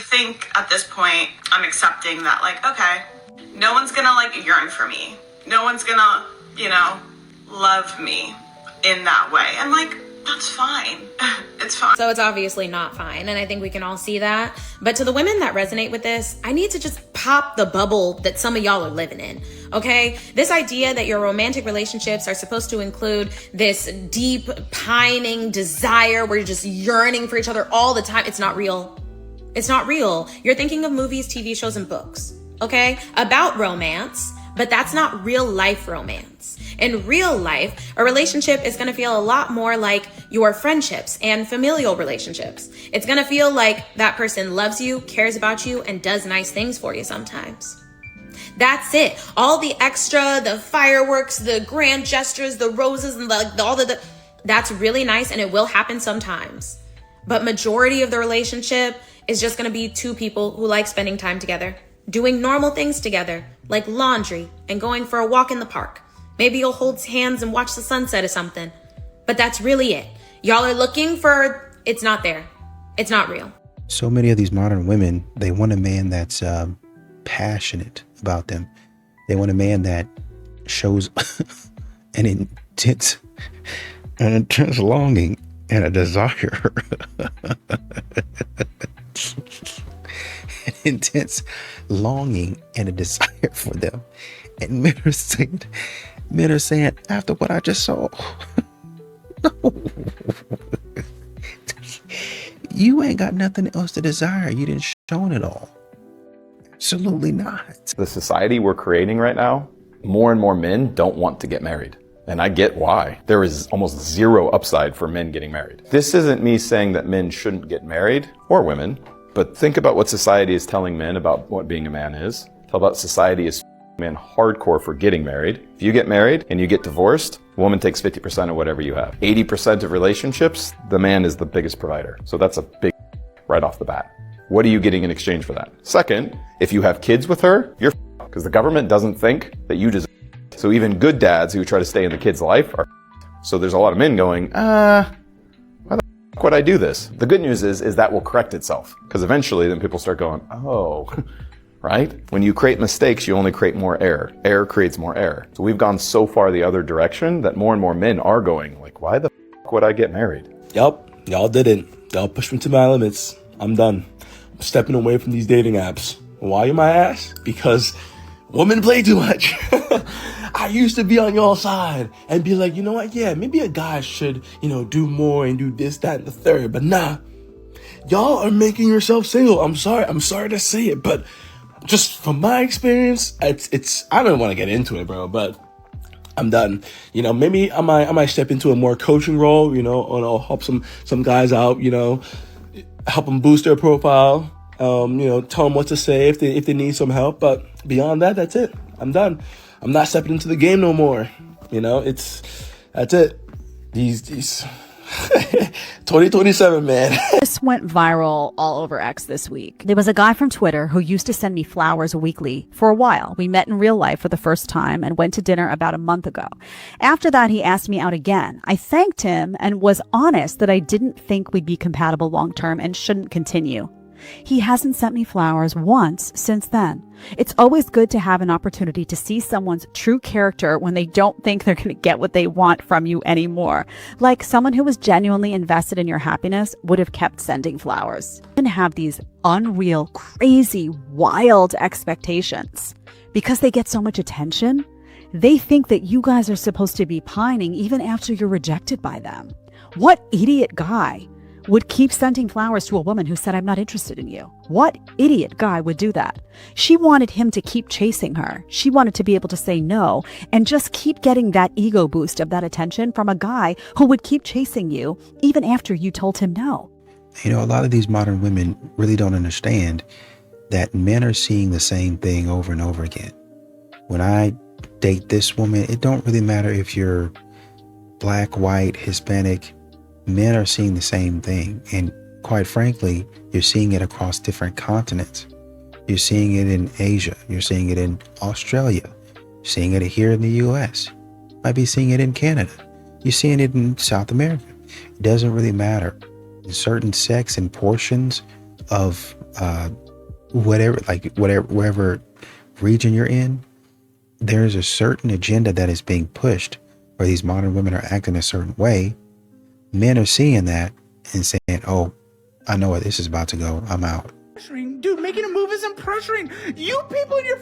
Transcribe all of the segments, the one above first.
think at this point I'm accepting that, like, okay, no one's gonna like yearn for me. No one's gonna, love me in that way. And like, that's fine. It's fine. So it's obviously not fine. And I think we can all see that. But to the women that resonate with this, I need to just pop the bubble that some of y'all are living in. Okay? This idea that your romantic relationships are supposed to include this deep, pining desire where you're just yearning for each other all the time. It's not real. It's not real. You're thinking of movies, TV shows, and books, okay? About romance, but that's not real life romance. In real life, a relationship is gonna feel a lot more like your friendships and familial relationships. It's gonna feel like that person loves you, cares about you, and does nice things for you sometimes. That's it. All the extra, the fireworks, the grand gestures, the roses, and that's really nice, and it will happen sometimes. But majority of the relationship is just gonna be two people who like spending time together, doing normal things together, like laundry and going for a walk in the park. Maybe you'll hold hands and watch the sunset or something. But that's really it. Y'all are looking for, it's not there. It's not real. So many of these modern women, they want a man that's passionate about them. They want a man that shows an intense longing and a desire. An intense longing and a desire for them. And men are saying, after what I just saw, no. You ain't got nothing else to desire. You didn't show it all. Absolutely not. The society we're creating right now, more and more men don't want to get married. And I get why. There is almost zero upside for men getting married. This isn't me saying that men shouldn't get married, or women, but think about what society is telling men about what being a man is. Tell about society is men hardcore for getting married. If you get married and you get divorced, the woman takes 50% of whatever you have. 80% of relationships, the man is the biggest provider. So that's a big right off the bat. What are you getting in exchange for that? Second, if you have kids with her, you're because the government doesn't think that you deserve. So even good dads who try to stay in the kid's life are. So there's a lot of men going, why the would I do this? The good news is that will correct itself, because eventually then people start going, oh, right? When you create mistakes, you only create more error. Error creates more error. So we've gone so far the other direction that more and more men are going like, why the would I get married? Yup, y'all didn't. Y'all pushed me to my limits. I'm done. I'm stepping away from these dating apps. Why, you might ask? Because women play too much. I used to be on y'all side and be like, you know what? Yeah, maybe a guy should, do more and do this, that, and the third. But nah, y'all are making yourself single. I'm sorry to say it, but just from my experience, it's I don't want to get into it, bro, but I'm done. Maybe I might step into a more coaching role, and I'll help some guys out, help them boost their profile, tell them what to say if they need some help. But beyond that, that's it. I'm done. I'm not stepping into the game no more. That's it. These 2027, man. This went viral all over X this week. There was a guy from Twitter who used to send me flowers weekly for a while. We met in real life for the first time and went to dinner about a month ago. After that, he asked me out again. I thanked him and was honest that I didn't think we'd be compatible long term and shouldn't continue. He hasn't sent me flowers once since then. It's always good to have an opportunity to see someone's true character when they don't think they're going to get what they want from you anymore. Like someone who was genuinely invested in your happiness would have kept sending flowers. And have these unreal, crazy, wild expectations. Because they get so much attention, they think that you guys are supposed to be pining even after you're rejected by them. What idiot guy would keep sending flowers to a woman who said, I'm not interested in you? What idiot guy would do that? She wanted him to keep chasing her. She wanted to be able to say no and just keep getting that ego boost of that attention from a guy who would keep chasing you even after you told him no. A lot of these modern women really don't understand that men are seeing the same thing over and over again. When I date this woman, it don't really matter if you're black, white, Hispanic. Men are seeing the same thing. And quite frankly, you're seeing it across different continents. You're seeing it in Asia. You're seeing it in Australia. You're seeing it here in the US. Might be seeing it in Canada. You're seeing it in South America. It doesn't really matter. Certain sects and portions of wherever region you're in, there's a certain agenda that is being pushed where these modern women are acting a certain way. Men are seeing that and saying, oh, I know where this is about to go. I'm out. Dude, making a move isn't pressuring. You people and your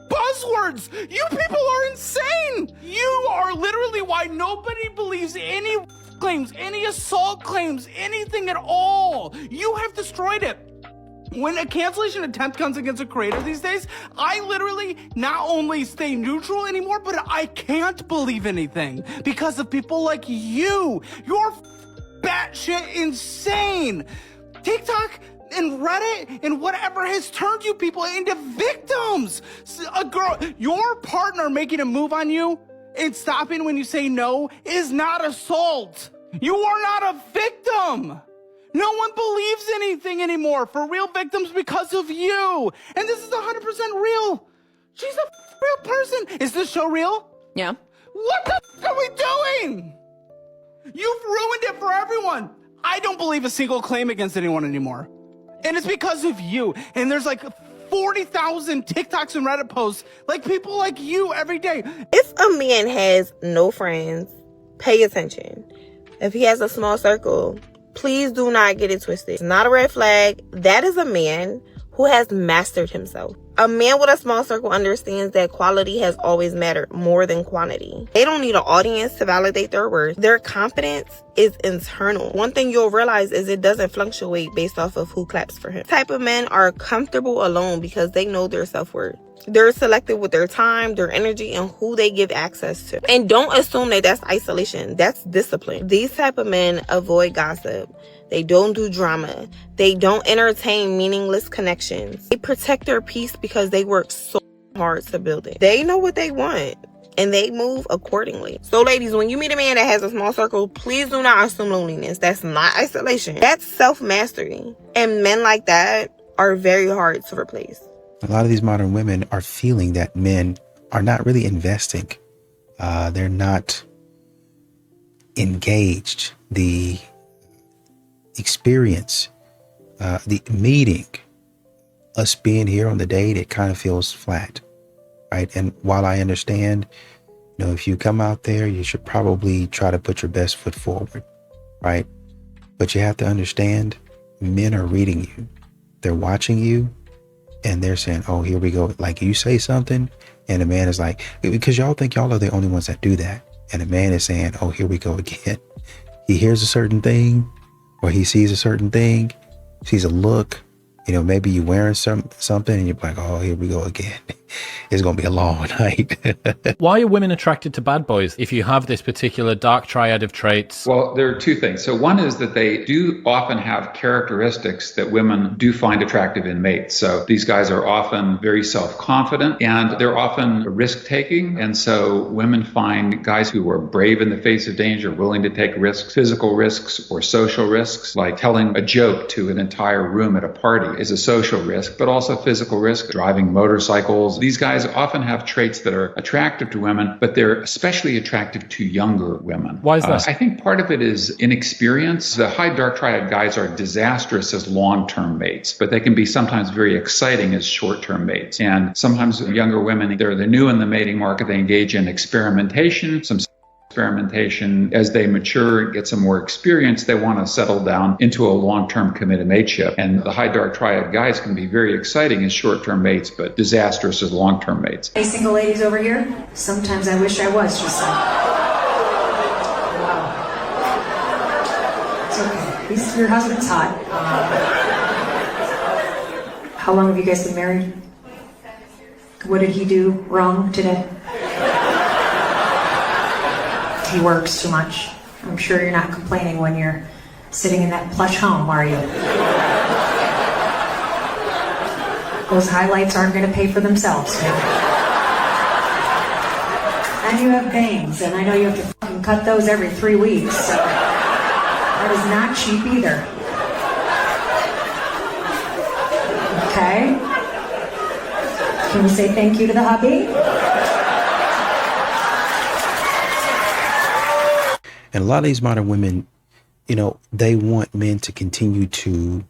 buzzwords. You people are insane. You are literally why nobody believes any claims, any assault claims, anything at all. You have destroyed it. When a cancellation attempt comes against a creator these days, I literally not only stay neutral anymore, but I can't believe anything because of people like you. You're batshit insane. TikTok and Reddit and whatever has turned you people into victims. A girl, your partner making a move on you and stopping when you say no is not assault. You are not a victim. No one believes anything anymore for real victims because of you. And this is 100% real. She's a real person. Is this show real? Yeah. What the are we doing? You've ruined it for everyone. I don't believe a single claim against anyone anymore. And it's because of you. And there's like 40,000 TikToks and Reddit posts, like people like you every day. If a man has no friends, pay attention. If he has a small circle, please do not get it twisted. It's not a red flag. That is a man who has mastered himself. A man with a small circle understands that quality has always mattered more than quantity. They don't need an audience to validate their worth. Their confidence is internal. One thing you'll realize is it doesn't fluctuate based off of who claps for him. Type of men are comfortable alone because they know their self-worth. They're selective with their time, their energy, and who they give access to. And don't assume that that's isolation. That's discipline. These type of men avoid gossip. They don't do drama. They don't entertain meaningless connections. They protect their peace because they work so hard to build it. They know what they want and they move accordingly. So ladies, when you meet a man that has a small circle, please do not assume loneliness. That's not isolation. That's self-mastery. And men like that are very hard to replace. A lot of these modern women are feeling that men are not really investing. They're not engaged. The experience, the meeting, us being here on the date, it kind of feels flat, right? And while I understand, you know, if you come out there, you should probably try to put your best foot forward, right? But you have to understand, men are reading you. They're watching you. And they're saying, oh, here we go. Like you say something and the man is like, because y'all think y'all are the only ones that do that. And the man is saying, oh, here we go again. He hears a certain thing or he sees a certain thing, sees a look, you know, maybe you're wearing something and you're like, oh, here we go again. It's going to be a long night. Why are women attracted to bad boys if you have this particular dark triad of traits? Well, there are two things. So one is that they do often have characteristics that women do find attractive in mates. So these guys are often very self-confident and they're often risk-taking. And so women find guys who are brave in the face of danger, willing to take risks, physical risks or social risks, like telling a joke to an entire room at a party is a social risk, but also physical risk, driving motorcycles. These guys often have traits that are attractive to women, but they're especially attractive to younger women. Why is that? I think part of it is inexperience. The high dark triad guys are disastrous as long-term mates, but they can be sometimes very exciting as short-term mates. And sometimes younger women, they're new in the mating market. They engage in experimentation, as they mature, get some more experience, they want to settle down into a long-term committed mateship. And the high dark triad guys can be very exciting as short-term mates, but disastrous as long-term mates. Hey, single ladies over here, sometimes I wish I was just like, wow. It's okay. At least your husband's hot. How long have you guys been married? What did he do wrong today? He works too much. I'm sure you're not complaining when you're sitting in that plush home, are you? Those highlights aren't going to pay for themselves. And you have bangs, and I know you have to fucking cut those every 3 weeks, so that is not cheap either. Okay? Can we say thank you to the hubby? And a lot of these modern women, you know, they want men to continue to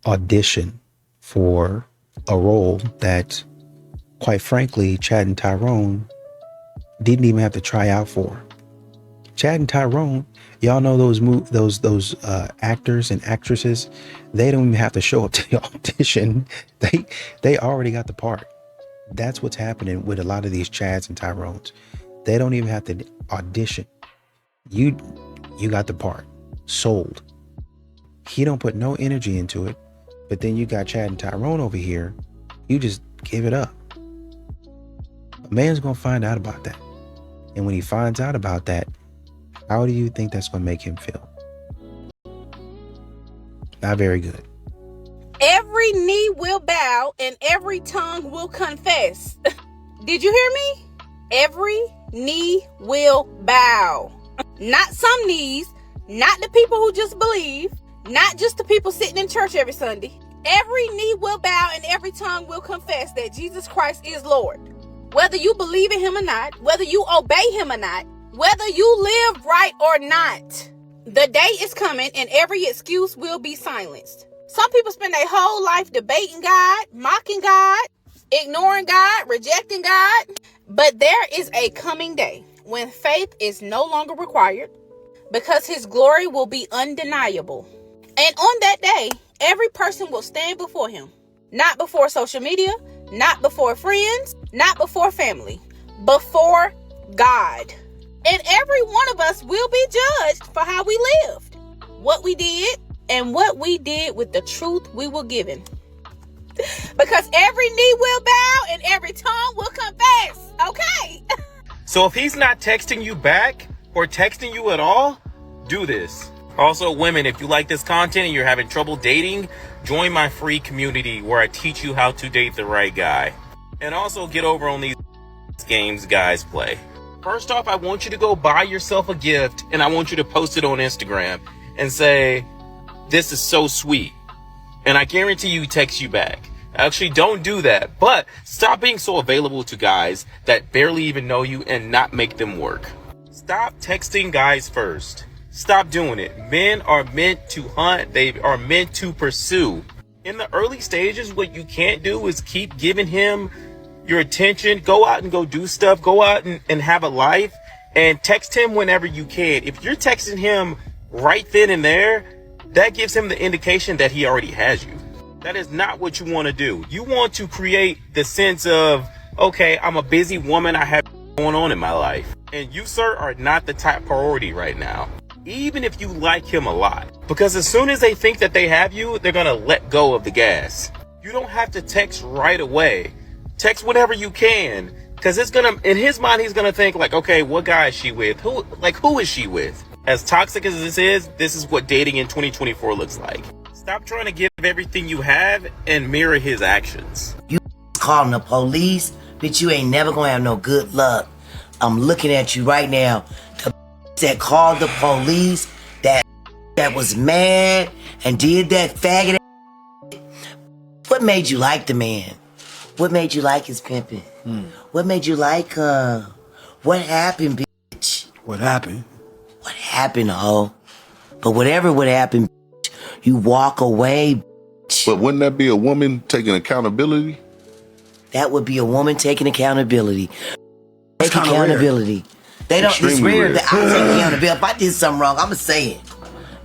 audition for a role that, quite frankly, Chad and Tyrone didn't even have to try out for. Chad and Tyrone, y'all know those actors and actresses, they don't even have to show up to the audition. They already got the part. That's what's happening with a lot of these Chads and Tyrones. They don't even have to audition. You got the part. Sold. He don't put no energy into it. But then you got Chad and Tyrone over here. You just give it up. A man's gonna find out about that. And when he finds out about that, how do you think that's gonna make him feel? Not very good. Every knee will bow and every tongue will confess. Did you hear me? Every knee will bow. Not some knees, not the people who just believe, not just the people sitting in church every Sunday. Every knee will bow and every tongue will confess that Jesus Christ is Lord. Whether you believe in him or not, whether you obey him or not, whether you live right or not, the day is coming and every excuse will be silenced. Some people spend their whole life debating God, mocking God, ignoring God, rejecting God. But there is a coming day when faith is no longer required because his glory will be undeniable. And on that day, every person will stand before him. Not before social media, not before friends, not before family, before God. And every one of us will be judged for how we lived, what we did, and what we did with the truth we were given. Because every knee will bow and every tongue will confess. Okay? So if he's not texting you back or texting you at all, do this. Also, women, if you like this content and you're having trouble dating, join my free community where I teach you how to date the right guy. And also get over on these games guys play. First off, I want you to go buy yourself a gift and I want you to post it on Instagram and say, "This is so sweet." And I guarantee you text you back. Actually, don't do that. But stop being so available to guys that barely even know you and not make them work. Stop texting guys first. Stop doing it. Men are meant to hunt. They are meant to pursue. In the early stages, what you can't do is keep giving him your attention. Go out and go do stuff. Go out and have a life and text him whenever you can. If you're texting him right then and there, that gives him the indication that he already has you. That is not what you want to do. You want to create the sense of, okay, I'm a busy woman. I have going on in my life. And you, sir, are not the top priority right now. Even if you like him a lot. Because as soon as they think that they have you, they're going to let go of the gas. You don't have to text right away. Text whenever you can. Because it's going to, in his mind, he's going to think like, okay, what guy is she with? Who is she with? As toxic as this is what dating in 2024 looks like. Stop trying to give everything you have and mirror his actions. You calling the police, bitch, you ain't never gonna have no good luck. I'm looking at you right now. The that called the police, that was mad and did that faggot. What made you like the man? What made you like his pimping? What made you like what happened, bitch? What happened? What happened, ho? But whatever would happen, bitch, you walk away, bitch. But wouldn't that be a woman taking accountability? That would be a woman taking accountability. Take accountability. Rare. They don't. Extremely It's rare rare. that I take accountability. If I did something wrong, I'ma say it.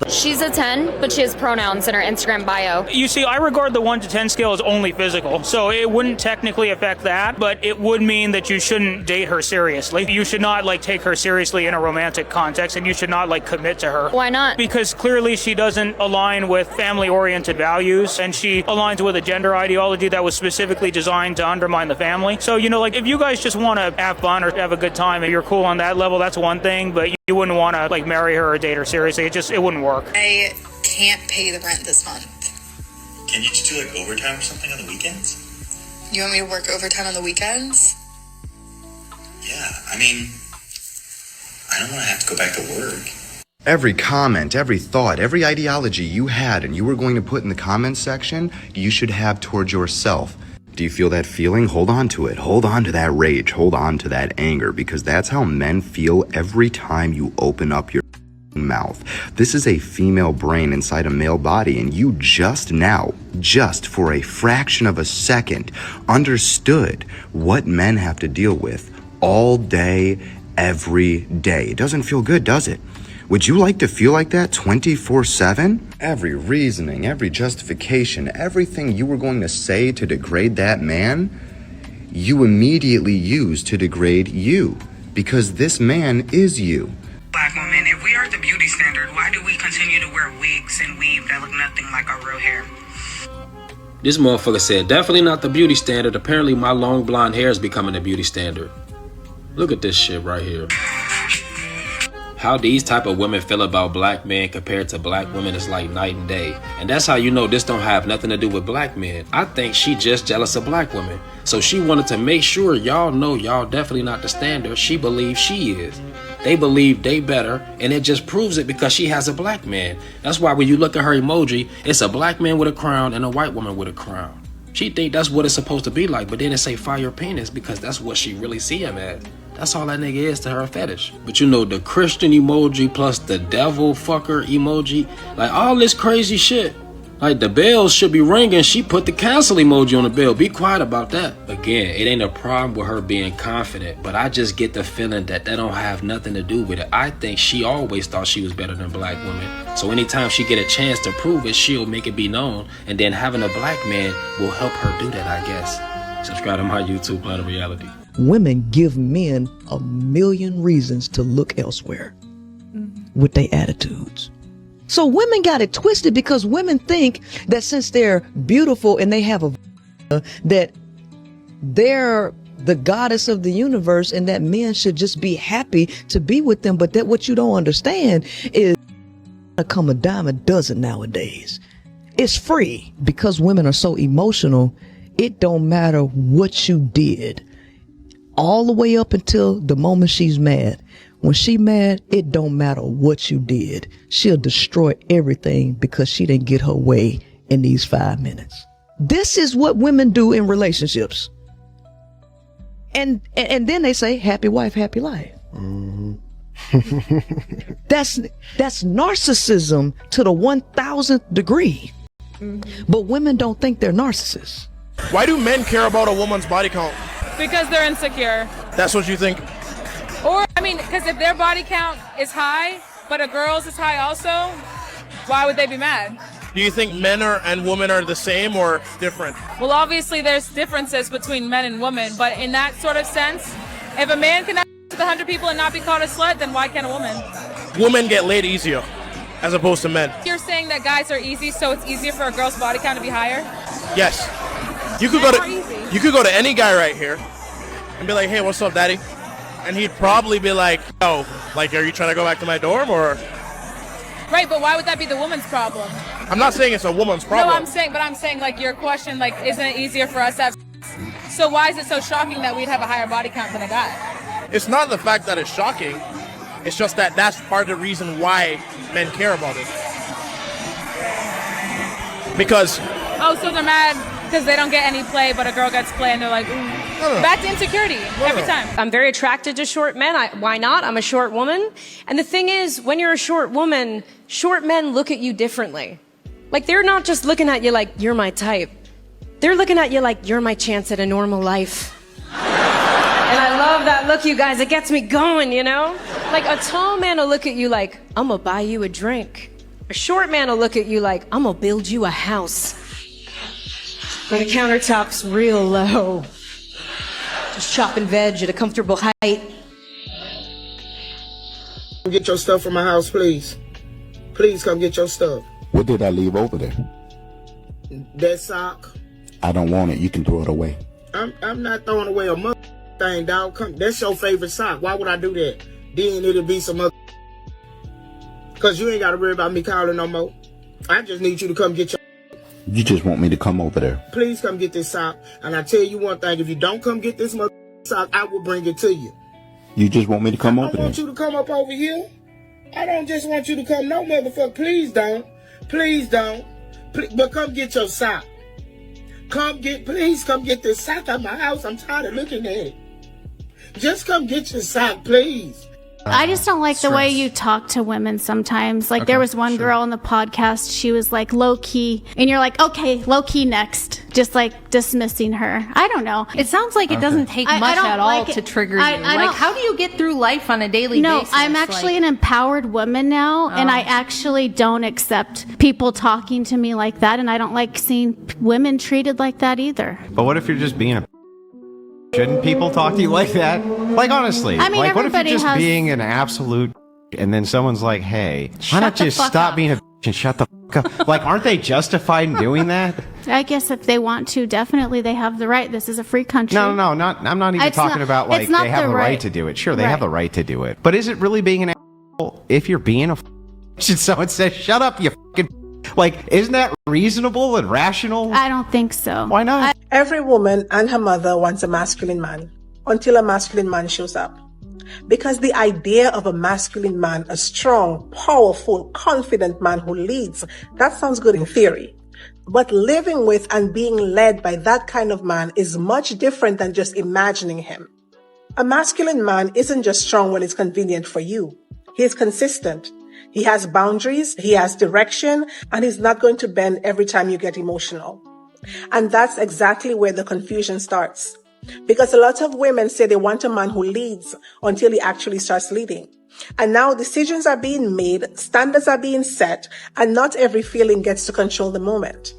She's a 10, but she has pronouns in her Instagram bio. You see, I regard the 1 to 10 scale as only physical, so it wouldn't technically affect that, but it would mean that you shouldn't date her seriously. You should not, take her seriously in a romantic context, and you should not, commit to her. Why not? Because clearly she doesn't align with family-oriented values, and she aligns with a gender ideology that was specifically designed to undermine the family. So, if you guys just want to have fun or have a good time and you're cool on that level, that's one thing, but you wouldn't want to, marry her or date her seriously. It wouldn't work. I can't pay the rent this month. Can you just do overtime or something on the weekends? You want me to work overtime on the weekends? Yeah, I don't want to have to go back to work. Every comment, every thought, every ideology you had and you were going to put in the comments section, you should have towards yourself. Do you feel that feeling? Hold on to it. Hold on to that rage. Hold on to that anger, because that's how men feel every time you open up your mouth. This is a female brain inside a male body, and you just now, just for a fraction of a second, understood what men have to deal with all day, every day. It doesn't feel good, does it? Would you like to feel like that 24/7? Every reasoning, every justification, everything you were going to say to degrade that man, you immediately use to degrade you, because this man is you. Black women, if we are the beauty standard, why do we continue to wear wigs and weave that look nothing like our real hair? This motherfucker said, definitely not the beauty standard. Apparently my long blonde hair is becoming the beauty standard. Look at this shit right here. How these type of women feel about black men compared to black women is like night and day. And that's how you know this don't have nothing to do with black men. I think she just jealous of black women. So she wanted to make sure y'all know y'all definitely not the standard she believes she is. They believe they better, and it just proves it because she has a black man. That's why when you look at her emoji, it's a black man with a crown and a white woman with a crown. She think that's what it's supposed to be like, but then it say fire penis because that's what she really see him as. That's all that nigga is to her fetish. But you know, the Christian emoji plus the devil fucker emoji, like all this crazy shit. Like the bells should be ringing. She put the cancel emoji on the bell. Be quiet about that. Again, it ain't a problem with her being confident, but I just get the feeling that don't have nothing to do with it. I think she always thought she was better than black women. So anytime she get a chance to prove it, she'll make it be known. And then having a black man will help her do that, I guess. Subscribe to my YouTube, Planet Reality. Women give men a million reasons to look elsewhere with their attitudes. So women got it twisted because women think that since they're beautiful and they have that they're the goddess of the universe and that men should just be happy to be with them. But that what you don't understand is come a dime a dozen nowadays. It's free because women are so emotional. It don't matter what you did. All the way up until the moment she's mad. When she mad, it don't matter what you did. She'll destroy everything because she didn't get her way in these 5 minutes. This is what women do in relationships. And then they say, happy wife, happy life. Mm-hmm. That's narcissism to the 1000th degree. Mm-hmm. But women don't think they're narcissists. Why do men care about a woman's body count? Because they're insecure. That's what you think? Or, I mean, because if their body count is high, but a girl's is high also, why would they be mad? Do you think men and women are the same or different? Well, obviously there's differences between men and women, but in that sort of sense, if a man can have with 100 people and not be called a slut, then why can't a woman? Women get laid easier as opposed to men. You're saying that guys are easy, so it's easier for a girl's body count to be higher? Yes. You could go to any guy right here and be like, hey, what's up, daddy? And he'd probably be like, oh, like, are you trying to go back to my dorm or? Right, but why would that be the woman's problem? I'm not saying it's a woman's problem. No, I'm saying like your question, like, isn't it easier for us to have so why is it so shocking that we'd have a higher body count than a guy? It's not the fact that it's shocking. It's just that that's part of the reason why men care about it. Because. Oh, so they're mad because they don't get any play, but a girl gets play and they're like, ooh. Back to insecurity every time. I'm very attracted to short men. Why not? I'm a short woman. And the thing is, when you're a short woman, short men look at you differently. Like, they're not just looking at you like, you're my type. They're looking at you like, you're my chance at a normal life. And I love that look, you guys. It gets me going, you know? Like, a tall man will look at you like, I'm gonna buy you a drink. A short man will look at you like, I'm gonna build you a house. Where the countertop's real low. Just chopping veg at a comfortable height. Get your stuff from my house, please. Please come get your stuff. What did I leave over there? That sock. I don't want it. You can throw it away. I'm not throwing away a mother thing, dog. That's your favorite sock. Why would I do that? Then it'll be some other. Cause you ain't gotta worry about me calling no more. I just need you to come get your. You just want me to come over there. Please come get this sock. And I tell you one thing, if you don't come get this mother sock, I will bring it to you. You just want me to come over there? I want you to come up over here. I don't just want you to come, no motherfucker. Please don't. Please don't. But come get your sock. Please come get this sock out of my house. I'm tired of looking at it. Just come get your sock, please. I just don't like the way you talk to women sometimes. Like, there was one girl on the podcast, she was like low key, and you're like, okay, low key next. Just like dismissing her. I don't know. It sounds like it doesn't take much at all to trigger you. Like, how do you get through life on a daily basis? No, I'm actually an empowered woman now, and I actually don't accept people talking to me like that, and I don't like seeing women treated like that either. But what if you're just being a... Shouldn't people talk to you like that? Like, honestly. I mean, like, what if you're everybody just has- being an absolute... And then someone's like, hey, why not just stop being a and shut the up? Like, aren't they justified in doing that? I guess if they want to, definitely they have the right. This is a free country. No, I'm not even talking about, like, they have the right to do it. Sure, they have the right to do it. But is it really being an asshole if you're being a should someone say, shut up, you fucking... Like, isn't that reasonable and rational? I don't think so. Why not? Every woman and her mother wants a masculine man until a masculine man shows up. Because the idea of a masculine man, a strong, powerful, confident man who leads, that sounds good in theory. But living with and being led by that kind of man is much different than just imagining him. A masculine man isn't just strong when it's convenient for you. He is consistent. He has boundaries, he has direction, and he's not going to bend every time you get emotional. And that's exactly where the confusion starts. Because a lot of women say they want a man who leads until he actually starts leading. And now decisions are being made, standards are being set, and not every feeling gets to control the moment.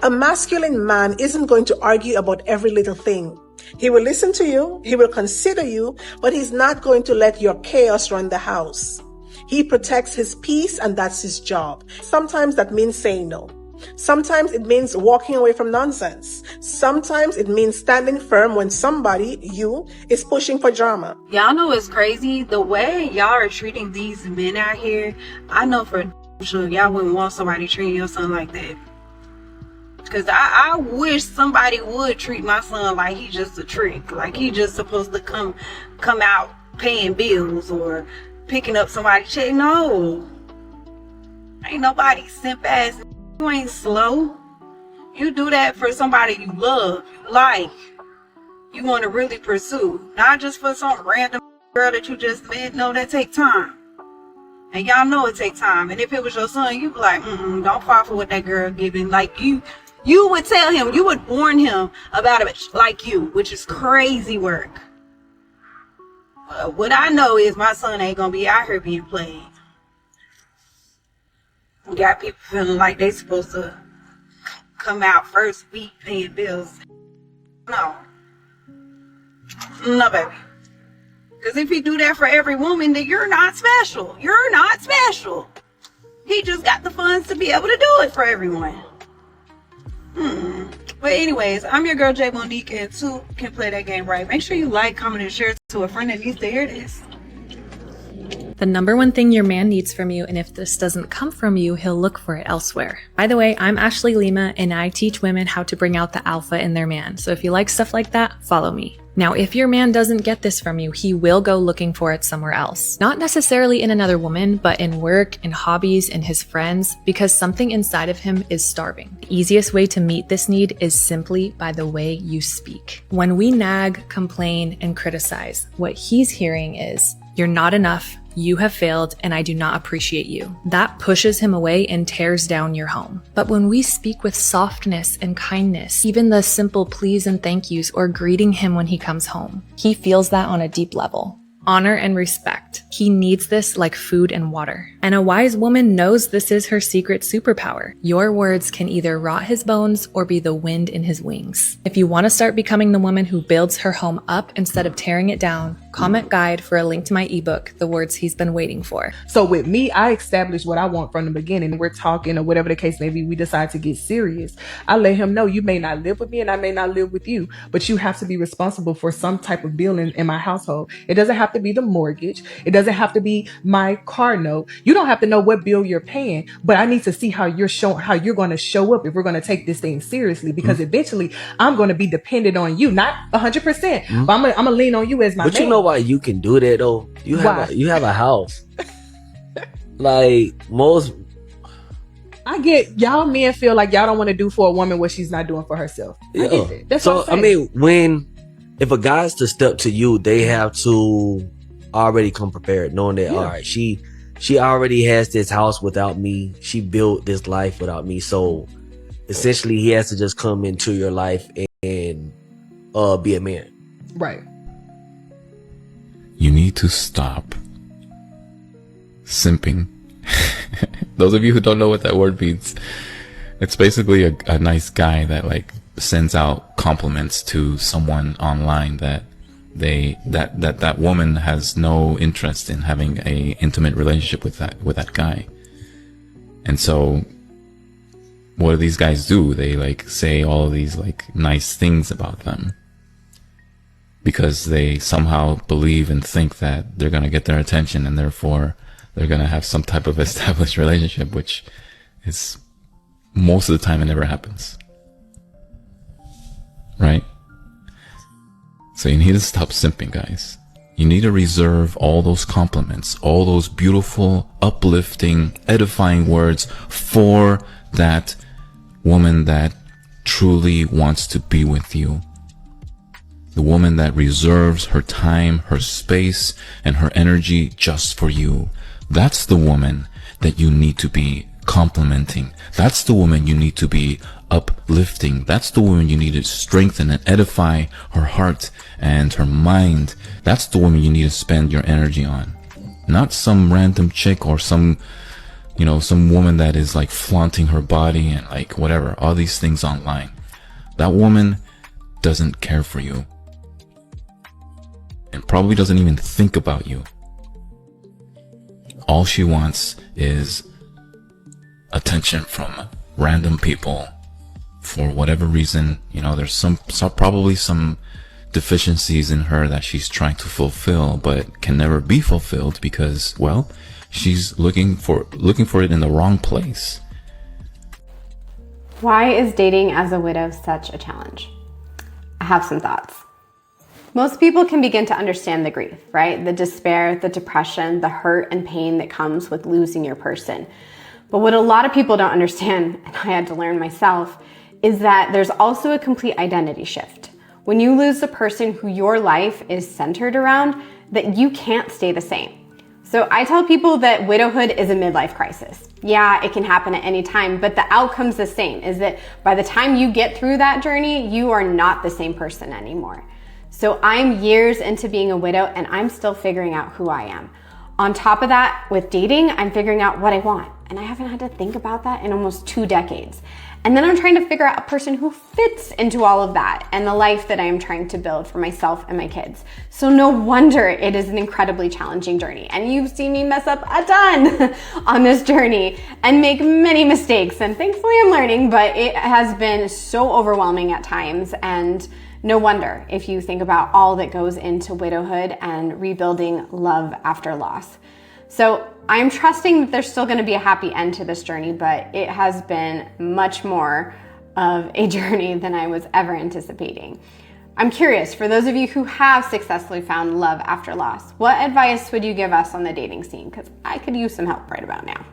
A masculine man isn't going to argue about every little thing. He will listen to you, he will consider you, but he's not going to let your chaos run the house. He protects his peace, and that's his job. Sometimes that means saying no. Sometimes it means walking away from nonsense. Sometimes it means standing firm when somebody, you, is pushing for drama. Y'all know it's crazy. The way y'all are treating these men out here, I know for sure y'all wouldn't want somebody treating your son like that. Because I wish somebody would treat my son like he's just a trick. Like he just supposed to come out paying bills or picking up somebody's check. No. Ain't nobody simp ass. You ain't slow. You do that for somebody you love, you like, you want to really pursue. Not just for some random girl that you just met. No, that take time. And y'all know it take time. And if it was your son, you'd be like, don't fall for what that girl giving. Like you would tell him, you would warn him about it like you, which is crazy work. What I know is my son ain't gonna be out here being played. We got people feeling like they supposed to come out first week paying bills. No, baby. Because if he do that for every woman, then you're not special. You're not special. He just got the funds to be able to do it for everyone. But anyways, I'm your girl J Monique, and Sue can play that game right. Make sure you like, comment, and share to a friend that needs to hear this. The number one thing your man needs from you, and if this doesn't come from you, he'll look for it elsewhere. By the way, I'm Ashley Lima, and I teach women how to bring out the alpha in their man. So if you like stuff like that, follow me. Now, if your man doesn't get this from you, he will go looking for it somewhere else. Not necessarily in another woman, but in work, in hobbies, in his friends, because something inside of him is starving. The easiest way to meet this need is simply by the way you speak. When we nag, complain, and criticize, what he's hearing is, "You're not enough, you have failed, and I do not appreciate you." That pushes him away and tears down your home. But when we speak with softness and kindness, even the simple please and thank yous or greeting him when he comes home, he feels that on a deep level. Honor and respect. He needs this like food and water. And a wise woman knows this is her secret superpower. Your words can either rot his bones or be the wind in his wings. If you want to start becoming the woman who builds her home up instead of tearing it down, comment guide for a link to my ebook, The Words He's Been Waiting For. So with me, I establish what I want from the beginning. We're talking or whatever the case may be, we decide to get serious. I let him know you may not live with me and I may not live with you, but you have to be responsible for some type of bill in my household. It doesn't have to be the mortgage. It doesn't have to be my car note. You don't have to know what bill you're paying, but I need to see how you're going to show up if we're going to take this thing seriously, because eventually I'm going to be dependent on you, not 100%, but I'm going to lean on you as my man. But you know why you can do that though? You have a house. Like most, I get y'all men feel like y'all don't want to do for a woman what she's not doing for herself. I get that. That's so what I'm saying. I mean, if a guy's to step to you, they have to already come prepared, knowing that, all right, she already has this house without me. She built this life without me. So essentially he has to just come into your life and be a man. Right. You need to stop simping. Those of you who don't know what that word means, it's basically a nice guy that like sends out compliments to someone online that that woman has no interest in having a intimate relationship with that guy. And so what do these guys do? They like say all of these like nice things about them because they somehow believe and think that they're going to get their attention, and therefore they're going to have some type of established relationship, which is most of the time it never happens. Right? So you need to stop simping, guys. You need to reserve all those compliments, all those beautiful, uplifting, edifying words for that woman that truly wants to be with you. The woman that reserves her time, her space, and her energy just for you. That's the woman that you need to be complimenting. That's the woman you need to be uplifting. That's the woman you need to strengthen and edify her heart and her mind. That's the woman you need to spend your energy on. Not some random chick or some woman that is like flaunting her body and like whatever, all these things online. That woman doesn't care for you and probably doesn't even think about you. All she wants is attention from random people for whatever reason. There's probably some deficiencies in her that she's trying to fulfill but can never be fulfilled because, well, she's looking for it in the wrong place. Why is dating as a widow such a challenge? I have some thoughts. Most people can begin to understand the grief, right? The despair, the depression, the hurt and pain that comes with losing your person. But what a lot of people don't understand, and I had to learn myself, is that there's also a complete identity shift. When you lose the person who your life is centered around, that you can't stay the same. So I tell people that widowhood is a midlife crisis. Yeah, it can happen at any time, but the outcome's the same, is that by the time you get through that journey, you are not the same person anymore. So I'm years into being a widow and I'm still figuring out who I am. On top of that, with dating, I'm figuring out what I want. And I haven't had to think about that in almost 2 decades. And then I'm trying to figure out a person who fits into all of that and the life that I am trying to build for myself and my kids. So no wonder it is an incredibly challenging journey. And you've seen me mess up a ton on this journey and make many mistakes. And thankfully I'm learning, but it has been so overwhelming at times. And no wonder if you think about all that goes into widowhood and rebuilding love after loss. So I'm trusting that there's still going to be a happy end to this journey, but it has been much more of a journey than I was ever anticipating. I'm curious, for those of you who have successfully found love after loss, what advice would you give us on the dating scene? Because I could use some help right about now.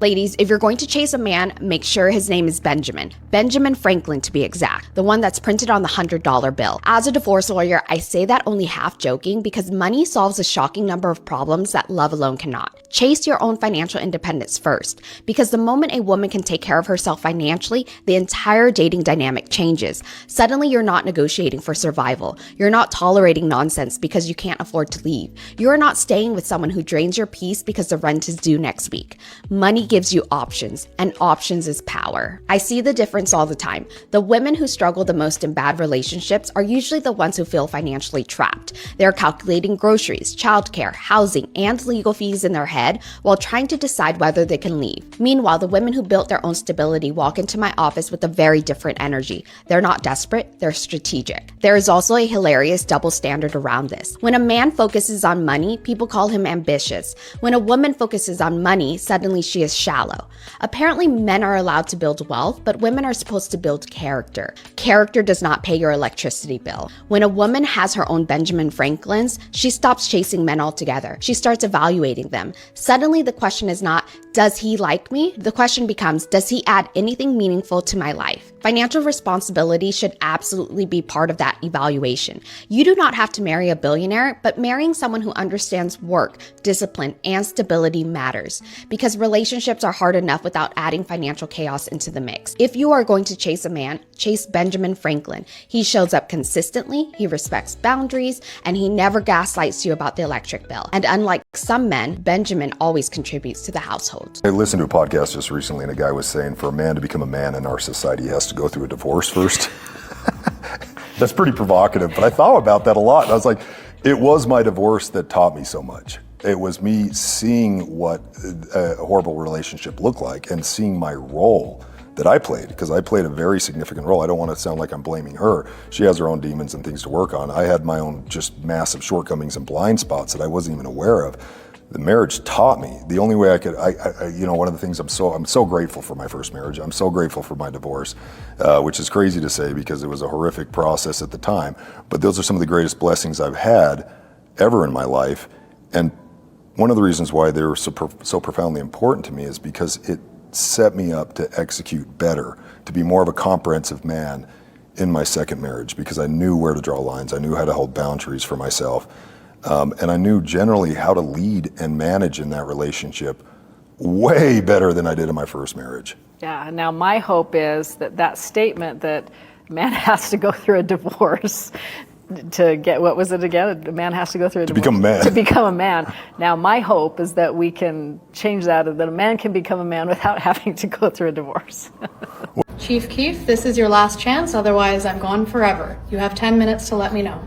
Ladies, if you're going to chase a man, make sure his name is Benjamin. Benjamin Franklin, to be exact. The one that's printed on the $100 bill. As a divorce lawyer, I say that only half joking because money solves a shocking number of problems that love alone cannot. Chase your own financial independence first, because the moment a woman can take care of herself financially, the entire dating dynamic changes. Suddenly, you're not negotiating for survival. You're not tolerating nonsense because you can't afford to leave. You're not staying with someone who drains your peace because the rent is due next week. Money gives you options, and options is power. I see the difference all the time. The women who struggle the most in bad relationships are usually the ones who feel financially trapped. They're calculating groceries, childcare, housing, and legal fees in their head while trying to decide whether they can leave. Meanwhile, the women who built their own stability walk into my office with a very different energy. They're not desperate, they're strategic. There is also a hilarious double standard around this. When a man focuses on money, people call him ambitious. When a woman focuses on money, suddenly she is shallow. Apparently, men are allowed to build wealth, but women are supposed to build character. character does not pay your electricity bill. When a woman has her own Benjamin Franklins, she stops chasing men altogether. She starts evaluating them. Suddenly, the question is not, does he like me? The question becomes, does he add anything meaningful to my life? Financial responsibility should absolutely be part of that evaluation. You do not have to marry a billionaire, but marrying someone who understands work, discipline, and stability matters, because relationships are hard enough without adding financial chaos into the mix. If you are going to chase a man, chase Benjamin Franklin. He shows up consistently, he respects boundaries, and he never gaslights you about the electric bill. And unlike some men, Benjamin always contributes to the household. I listened to a podcast just recently, and a guy was saying for a man to become a man in our society, he has to go through a divorce first. That's pretty provocative, but I thought about that a lot. And I was like, it was my divorce that taught me so much. It was me seeing what a horrible relationship looked like and seeing my role that I played, because I played a very significant role. I don't want to sound like I'm blaming her. She has her own demons and things to work on. I had my own just massive shortcomings and blind spots that I wasn't even aware of. The marriage taught me. The only way I could, one of the things I'm so grateful for my first marriage. I'm so grateful for my divorce, which is crazy to say because it was a horrific process at the time. But those are some of the greatest blessings I've had ever in my life. And one of the reasons why they were so profoundly important to me is because it set me up to execute better, to be more of a comprehensive man in my second marriage, because I knew where to draw lines. I knew how to hold boundaries for myself. And I knew generally how to lead and manage in that relationship way better than I did in my first marriage. Yeah, now my hope is that statement that a man has to go through a divorce to get, what was it again? A man has to go through a divorce. To become a man. To become a man. Now my hope is that we can change that a man can become a man without having to go through a divorce. Chief Keef, this is your last chance, otherwise I'm gone forever. You have 10 minutes to let me know.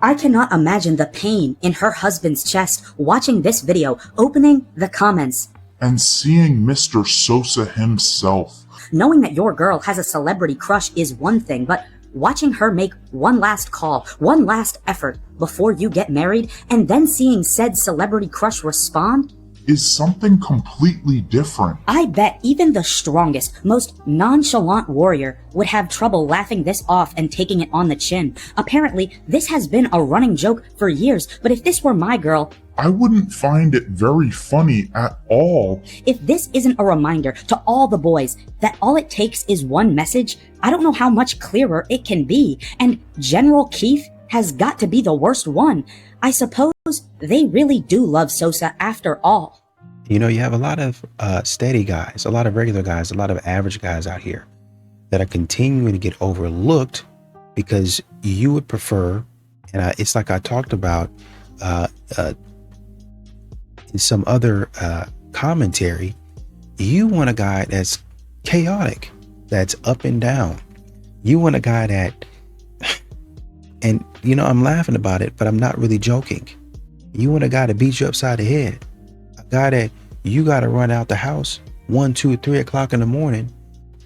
I cannot imagine the pain in her husband's chest watching this video, opening the comments. And seeing Mr. Sosa himself. Knowing that your girl has a celebrity crush is one thing, but watching her make one last call, one last effort before you get married, and then seeing said celebrity crush respond is something completely different. I bet even the strongest, most nonchalant warrior would have trouble laughing this off and taking it on the chin. Apparently, this has been a running joke for years, but if this were my girl, I wouldn't find it very funny at all. If this isn't a reminder to all the boys that all it takes is one message, I don't know how much clearer it can be. And General Keith has got to be the worst one. I suppose they really do love Sosa after all. You know, you have a lot of steady guys, a lot of regular guys, a lot of average guys out here that are continuing to get overlooked because you would prefer, and it's like I talked about in some other commentary, you want a guy that's chaotic, that's up and down. You want a guy that, and you know, I'm laughing about it, but I'm not really joking. You want a guy to beat you upside the head. A guy that you got to run out the house 1, 2, 3 o'clock in the morning,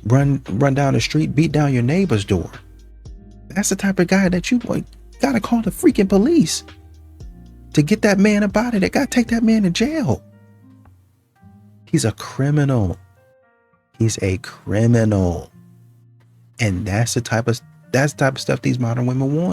run down the street, beat down your neighbor's door. That's the type of guy that you got to call the freaking police to get that man up out of there. Got to take that man to jail. He's a criminal. He's a criminal. And that's the type of stuff these modern women want.